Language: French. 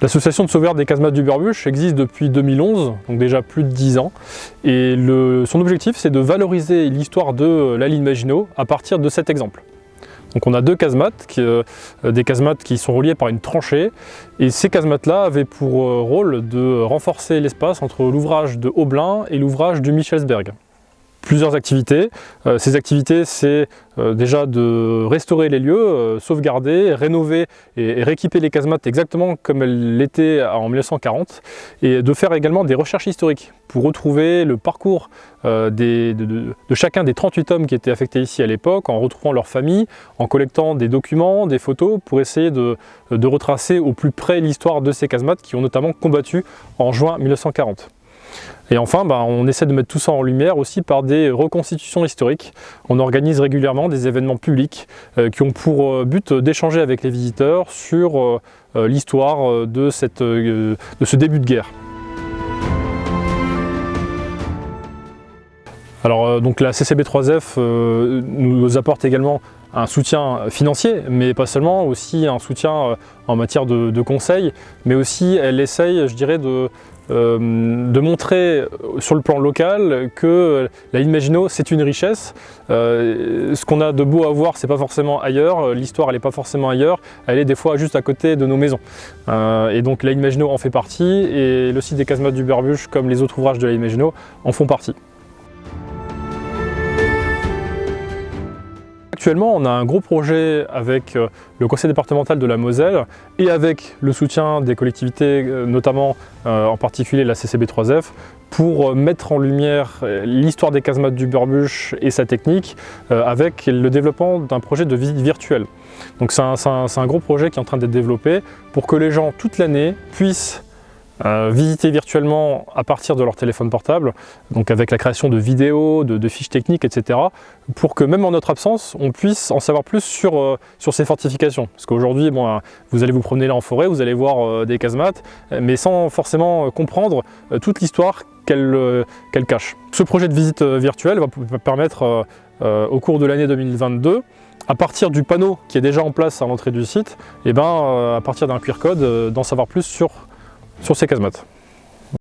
L'association de sauvegarde des casemates du Burbuche existe depuis 2011, donc déjà plus de 10 ans. Et son objectif, c'est de valoriser l'histoire de la ligne Maginot à partir de cet exemple. Donc on a deux casemates, des casemates qui sont reliées par une tranchée. Et ces casemates-là avaient pour rôle de renforcer l'espace entre l'ouvrage de Aublin et l'ouvrage de Michelsberg. Plusieurs activités. Ces activités, c'est déjà de restaurer les lieux, sauvegarder, rénover et rééquiper les casemates exactement comme elles l'étaient en 1940 et de faire également des recherches historiques pour retrouver le parcours de chacun des 38 hommes qui étaient affectés ici à l'époque, en retrouvant leur famille, en collectant des documents, des photos pour essayer de retracer au plus près l'histoire de ces casemates qui ont notamment combattu en juin 1940. Et enfin, on essaie de mettre tout ça en lumière aussi par des reconstitutions historiques. On organise régulièrement des événements publics qui ont pour but d'échanger avec les visiteurs sur l'histoire de ce début de guerre. Alors donc la CCB3F nous apporte également un soutien financier, mais pas seulement, aussi un soutien en matière de conseils, mais aussi elle essaye, je dirais, de montrer sur le plan local que la ligne Maginot c'est une richesse. Ce qu'on a de beau à voir, c'est pas forcément ailleurs, l'histoire elle n'est pas forcément ailleurs, elle est des fois juste à côté de nos maisons. Et donc la ligne Maginot en fait partie, et le site des casemates du Burbuche, comme les autres ouvrages de la ligne Maginot, en font partie. Actuellement, on a un gros projet avec le conseil départemental de la Moselle et avec le soutien des collectivités, notamment en particulier la CCB3F, pour mettre en lumière l'histoire des casemates du Burbuche et sa technique avec le développement d'un projet de visite virtuelle. Donc c'est un gros projet qui est en train d'être développé pour que les gens toute l'année puissent visiter virtuellement à partir de leur téléphone portable, donc avec la création de vidéos, de fiches techniques, etc. pour que même en notre absence, on puisse en savoir plus sur ces fortifications. Parce qu'aujourd'hui, vous allez vous promener là en forêt, vous allez voir des casemates, mais sans forcément comprendre toute l'histoire qu'elle cache. Ce projet de visite virtuelle va permettre au cours de l'année 2022, à partir du panneau qui est déjà en place à l'entrée du site, et à partir d'un QR code, d'en savoir plus sur ces casemates.